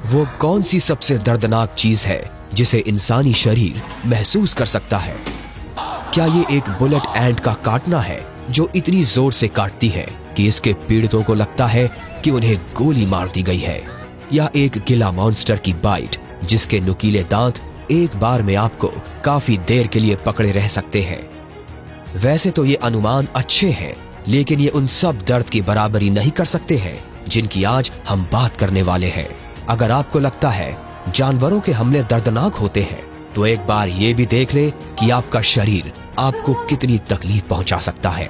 वो कौन सी सबसे दर्दनाक चीज है जिसे इंसानी शरीर महसूस कर सकता है? क्या ये एक बुलेट एंट का काटना है जो इतनी जोर से काटती है कि इसके पीड़ितों को लगता है कि उन्हें गोली मार दी गई है? या एक गिला मॉन्स्टर की बाइट जिसके नुकीले दांत एक बार में आपको काफी देर के लिए पकड़े रह सकते हैं? वैसे तो ये अनुमान अच्छे हैं, लेकिन ये उन सब दर्द की बराबरी नहीं कर सकते हैं जिनकी आज हम बात करने वाले हैं। अगर आपको लगता है जानवरों के हमले दर्दनाक होते हैं, तो एक बार ये भी देख ले कि आपका शरीर आपको कितनी तकलीफ पहुंचा सकता है।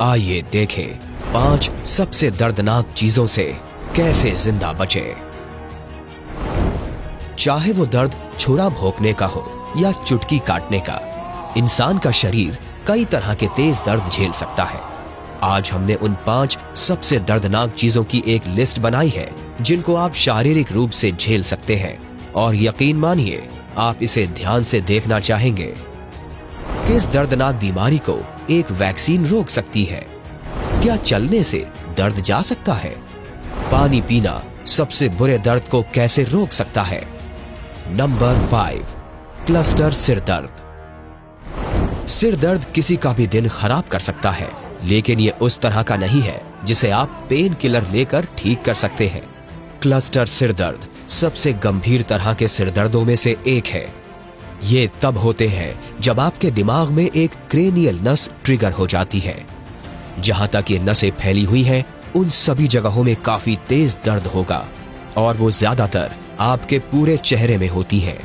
आइए देखें 5 सबसे दर्दनाक चीजों से कैसे जिंदा बचे। चाहे वो दर्द छुरा भोंकने का हो या चुटकी काटने का, इंसान का शरीर कई तरह के तेज दर्द झेल सकता है। आज हमने उन 5 सबसे दर्दनाक चीजों की एक लिस्ट बनाई है जिनको आप शारीरिक रूप से झेल सकते हैं, और यकीन मानिए आप इसे ध्यान से देखना चाहेंगे। किस दर्दनाक बीमारी को एक वैक्सीन रोक सकती है? क्या चलने से दर्द जा सकता है? पानी पीना सबसे बुरे दर्द को कैसे रोक सकता है? नंबर 5, क्लस्टर सिर दर्द। सिर दर्द किसी का भी दिन खराब कर सकता है, लेकिन ये उस तरह का नहीं है जिसे आप पेन किलर लेकर ठीक कर सकते हैं। क्लस्टर सिर दर्द सबसे गंभीर तरह के सिर दर्दों में से एक है। ये तब होते हैं जब आपके दिमाग में एक क्रेनियल नस ट्रिगर हो जाती है। जहां तक ये नसें फैली हुई हैं, उन सभी जगहों में काफी तेज दर्द होगा, और वो ज्यादातर आपके पूरे चेहरे में होती है।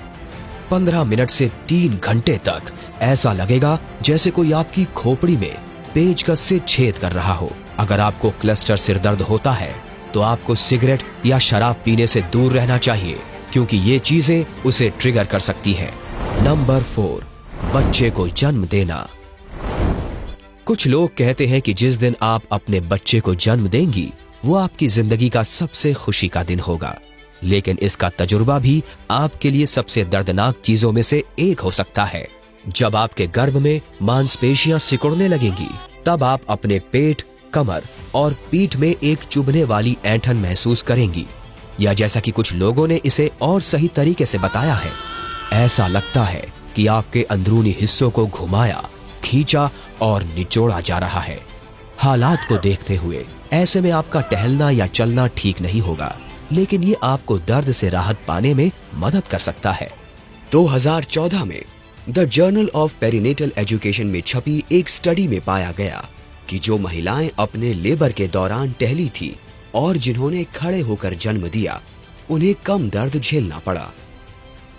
15 मिनट से 3 घंटे तक ऐसा लगेगा जैसे कोई आपकी खोपड़ी में पेचकस से छेद कर रहा हो। अगर आपको क्लस्टर सिर दर्द होता है तो आपको सिगरेट या शराब पीने से दूर रहना चाहिए, क्योंकि ये चीजें उसे ट्रिगर कर सकती हैं। नंबर 4, बच्चे को जन्म देना। कुछ लोग कहते हैं कि जिस दिन आप अपने बच्चे को जन्म देंगी वो आपकी जिंदगी का सबसे खुशी का दिन होगा, लेकिन इसका तजुर्बा भी आपके लिए सबसे दर्दनाक चीजों में से एक हो सकता है। जब आपके गर्भ में मांसपेशियां सिकुड़ने लगेंगी, तब आप अपने पेट, कमर और पीठ में एक चुभने वाली ऐंठन महसूस करेंगी, या जैसा कि कुछ लोगों ने इसे और सही तरीके से बताया है, ऐसा लगता है कि आपके अंदरूनी हिस्सों को घुमाया, खींचा और निचोड़ा जा रहा है। हालात को देखते हुए ऐसे में आपका टहलना या चलना ठीक नहीं होगा, लेकिन ये आपको दर्द से राहत पाने में मदद कर सकता है। 2014 में the journal of perinatal education में छपी एक स्टडी में पाया गया कि जो महिलाएं अपने लेबर के दौरान टहली थी और जिन्होंने खड़े होकर जन्म दिया, उन्हें कम दर्द झेलना पड़ा।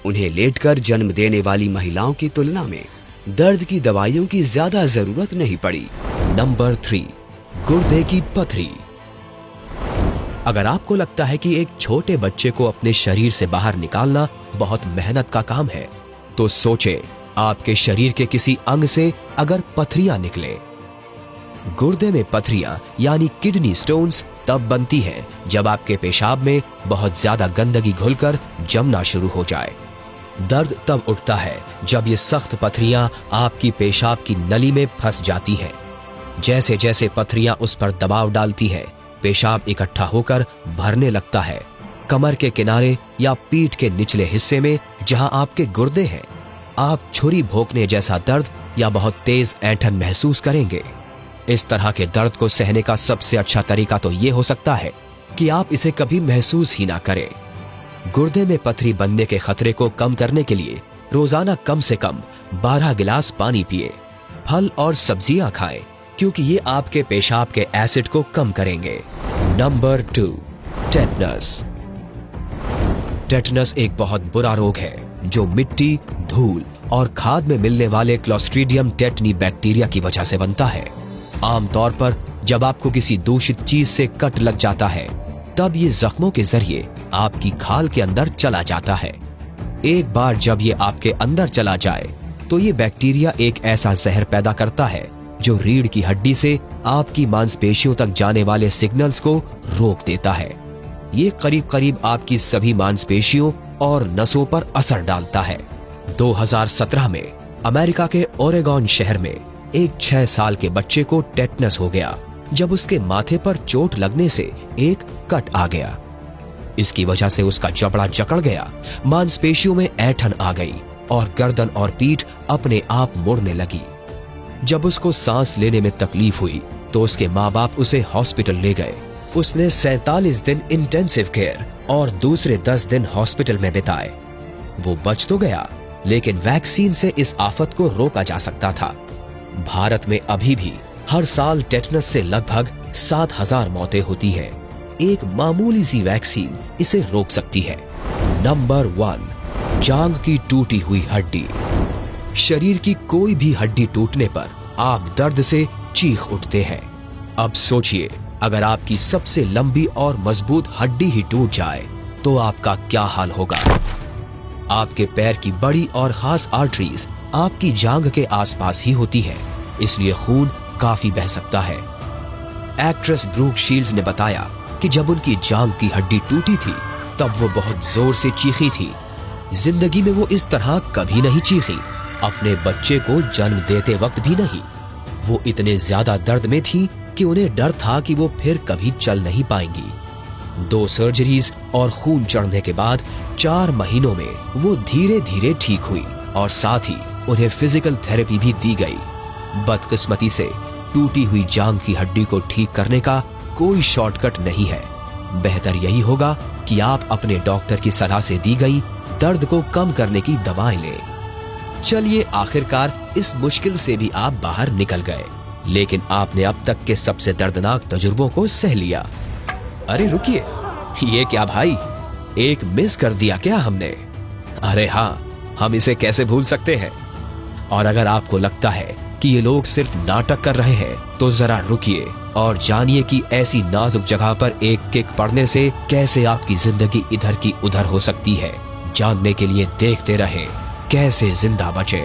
उन्हें लेटकर जन्म देने वाली महिलाओं की तुलना में दर्द की दवाइयों की ज्यादा जरूरत नहीं पड़ी। नंबर 3, गुर्दे की पथरी। अगर आपको लगता है कि एक छोटे बच्चे को अपने शरीर से बाहर निकालना बहुत मेहनत का काम है, तो सोचें आपके शरीर के किसी अंग से अगर पथरियां निकले। गुर्दे में पथरियां यानी किडनी स्टोन्स तब बनती हैं जब आपके पेशाब में बहुत ज्यादा गंदगी घुलकर जमना शुरू हो जाए। दर्द तब उठता है जब ये सख्त पथरियां आपकी पेशाब की नली में फंस जाती हैं। जैसे जैसे पथरियां उस पर दबाव डालती है, पेशाब इकट्ठा होकर भरने लगता है। कमर के किनारे या पीठ के निचले हिस्से में जहां आपके गुर्दे हैं, आप छुरी भोंकने जैसा दर्द या बहुत तेज ऐंठन महसूस करेंगे। इस तरह के दर्द को सहने का सबसे अच्छा तरीका तो ये हो सकता है कि आप इसे कभी महसूस ही ना करें। गुर्दे में पथरी बनने के खतरे को कम करने के लिए रोजाना कम से कम 12 गिलास पानी पिए। फल और सब्जियां खाएं, क्योंकि ये आपके पेशाब के एसिड को कम करेंगे। Number 2, tetanus. टेटनस एक बहुत बुरा रोग है जो मिट्टी, धूल और खाद में मिलने वाले क्लोस्ट्रीडियम टेटनी बैक्टीरिया की वजह से बनता है। आमतौर पर जब आपको किसी दूषित चीज से कट लग जाता है, तब ये जख्मों के जरिए आपकी खाल के अंदर चला जाता है। एक बार जब ये आपके अंदर चला जाए, तो ये बैक्टीरिया एक ऐसा जहर पैदा करता है जो रीढ़ की हड्डी से आपकी मांसपेशियों तक जाने वाले सिग्नल्स को रोक देता है। ये करीब करीब आपकी सभी मांसपेशियों और नसों पर असर डालता है। 2017 में अमेरिका के ओरेगॉन शहर में एक 6 साल के बच्चे को टेटनस हो गया जब उसके माथे पर चोट लगने से एक कट आ गया। इसकी वजह से उसका जबड़ा जकड़ गया, मांसपेशियों में ऐंठन आ गई और गर्दन और पीठ अपने आप मुड़ने लगी। जब उसको सांस लेने में तकलीफ हुई तो उसके माँ बाप उसे हॉस्पिटल ले गए। उसने 47 दिन इंटेंसिव केयर और दूसरे 10 दिन हॉस्पिटल में बिताए। वो बच तो गया, लेकिन वैक्सीन से इस आफत को रोका जा सकता था। भारत में अभी भी हर साल टेटनस से लगभग 7,000 मौतें होती हैं। एक मामूली सी वैक्सीन इसे रोक सकती है। नंबर 1, जांघ की टूटी हुई हड्डी। शरीर की कोई भी हड्डी टूटने पर आप दर्द से चीख उठते हैं। अब सोचिए, अगर आपकी सबसे लंबी और मजबूत हड्डी ही टूट जाए तो आपका क्या हाल होगा। आपके पैर की बड़ी और खास आर्टरीज आपकी जांघ के आसपास ही होती है, इसलिए खून काफी बह सकता है। एक्ट्रेस ब्रूक शील्ड्स ने बताया कि जब उनकी जांघ की हड्डी टूटी थी तब वो बहुत जोर से चीखी थी। जिंदगी में वो इस तरह कभी नहीं चीखी, अपने बच्चे को जन्म देते वक्त भी नहीं। वो इतने ज्यादा दर्द में थी कि उन्हें डर था कि वो फिर कभी चल नहीं पाएंगी। 2 सर्जरीज और खून चढ़ने के बाद 4 महीनों में वो धीरे धीरे ठीक हुई और साथ ही उन्हें फिजिकल थेरेपी भी दी गई। बदकिस्मती से टूटी हुई जांघ की हड्डी को ठीक करने का कोई शॉर्टकट नहीं है। बेहतर यही होगा कि आप अपने डॉक्टर की सलाह से दी गई दर्द को कम करने की दवाएं लें। चलिए, आखिरकार इस मुश्किल से भी आप बाहर निकल गए, लेकिन आपने अब तक के सबसे दर्दनाक तजुर्बों को सह लिया। अरे रुकिए, ये क्या भाई, एक मिस कर दिया क्या हमने? अरे हाँ, हम इसे कैसे भूल सकते हैं। और अगर आपको लगता है कि ये लोग सिर्फ नाटक कर रहे हैं तो जरा रुकिए और जानिए कि ऐसी नाजुक जगह पर एक किक पड़ने से कैसे आपकी जिंदगी इधर की उधर हो सकती है। जानने के लिए देखते रहें कैसे जिंदा बचे।